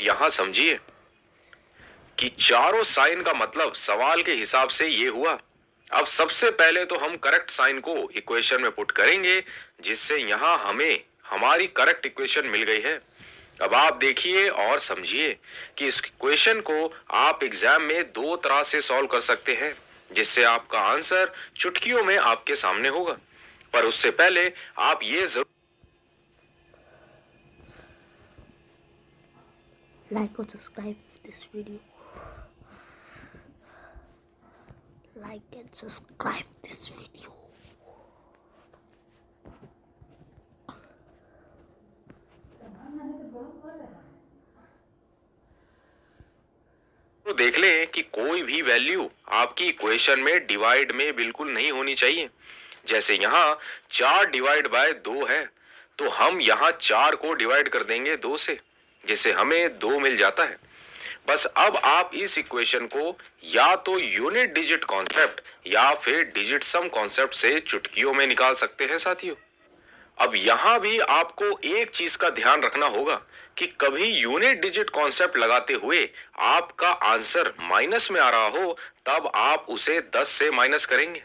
यहाँ समझिए कि चारों साइन का मतलब सवाल के हिसाब से ये हुआ। अब सबसे पहले तो हम करेक्ट साइन को इक्वेशन में पुट करेंगे, जिससे यहाँ हमें हमारी करेक्ट इक्वेशन मिल गई है। अब आप देखिए और समझिए कि इस इक्वेशन को आप एग्जाम में दो तरह से सॉल्व कर सकते हैं, जिससे आपका आंसर चुटकियों में आपके सामने होगा। पर उससे पहले आप ये जरूर like or subscribe this video. Like and subscribe this video. तो देख लें कि कोई भी वैल्यू आपकी इक्वेशन में डिवाइड में बिल्कुल नहीं होनी चाहिए। जैसे यहाँ 4 डिवाइड बाय 2 है, तो हम यहाँ 4 को डिवाइड कर देंगे 2 से, जिससे हमें 2 मिल जाता है। बस अब आप इस इक्वेशन को या तो यूनिट डिजिट कॉन्सेप्ट या फिर डिजिट सम कॉन्सेप्ट से चुटकियों में निकाल सकते हैं साथियों। अब यहां भी आपको एक चीज का ध्यान रखना होगा कि कभी यूनिट डिजिट कॉन्सेप्ट लगाते हुए आपका आंसर माइनस में आ रहा हो, तब आप उसे 10 से माइनस करेंगे।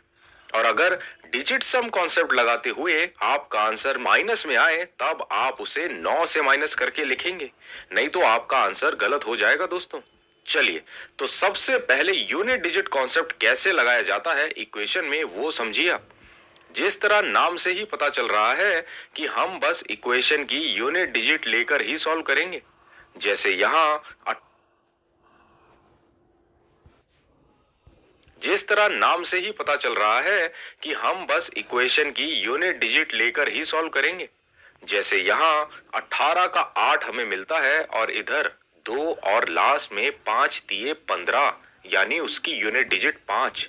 और अगर डिजिट सम कॉन्सेप्ट लगाते हुए आपका आंसर माइनस में आए, तब आप उसे 9 से माइनस करके लिखेंगे, नहीं तो आपका आंसर गलत हो जाएगा दोस्तों। चलिए, तो सबसे पहले यूनिट डिजिट कॉन्सेप्ट कैसे लगाया जाता है इक्वेशन में वो समझिए आप। जिस तरह नाम से ही पता चल रहा है कि हम बस इक्वेशन की यूनिट डिजिट लेकर ही सॉल्व करेंगे। जैसे यहाँ जिस तरह नाम से ही पता चल रहा है कि हम बस इक्वेशन की यूनिट डिजिट लेकर ही सॉल्व करेंगे। जैसे यहाँ 18 का 8 हमें मिलता है और इधर 2 और लास्ट में 5 दिए 15, यानी उसकी यूनिट डिजिट 5,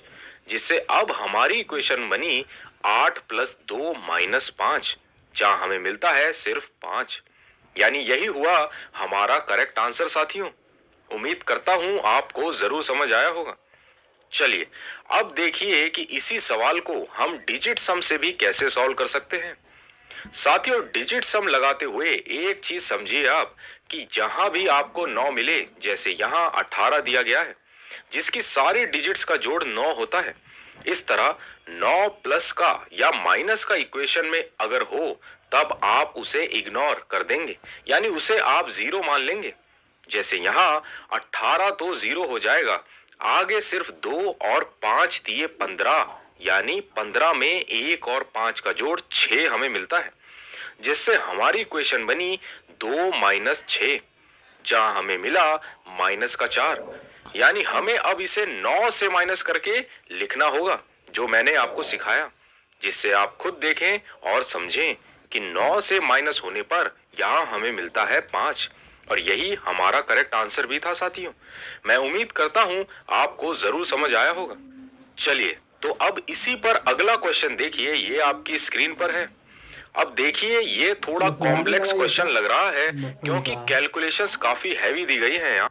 जिससे अब हमारी इक्वेशन बनी 8 प्लस 2 माइनस 5, जहां हमें मिलता है सिर्फ 5। यानी यही हुआ हमारा करेक्ट आंसर साथियों। उम्मीद करता हूं आपको जरूर समझ आया होगा। चलिए, अब देखिए कि इसी सवाल को हम डिजिट सम से भी कैसे सॉल्व कर सकते हैं। साथियों, डिजिट सम लगाते हुए एक चीज समझिए आप कि जहां भी आपको 9 मिले, जैसे यहाँ 18 दिया गया है जिसकी सारी डिजिट्स का जोड़ 9 होता है, इस तरह 9 प्लस का या माइनस का इक्वेशन में अगर हो, तब आप उसे इग्नोर कर देंगे, यानी उसे आप जीरो मान लेंगे। जैसे यहाँ 18 तो जीरो हो जाएगा, आगे सिर्फ 2 और 5 दिए 15, यानी 15 में 1 और 5 का जोड़ 6 हमें मिलता है, जिससे हमारी इक्वेशन बनी 2 माइनस 6, जहां हमें मिला माइनस का 4। यानी हमें अब इसे 9 से माइनस करके लिखना होगा, जो मैंने आपको सिखाया, जिससे आप खुद देखें और समझें कि 9 से माइनस होने पर यहाँ हमें मिलता है 5। और यही हमारा करेक्ट आंसर भी था साथियों। मैं उम्मीद करता हूं आपको जरूर समझ आया होगा। चलिए, तो अब इसी पर अगला क्वेश्चन देखिए, ये आपकी स्क्रीन पर है। अब देखिए, ये थोड़ा कॉम्प्लेक्स क्वेश्चन लग रहा है क्योंकि कैलकुलेशंस काफी हैवी दी गई हैं यहाँ।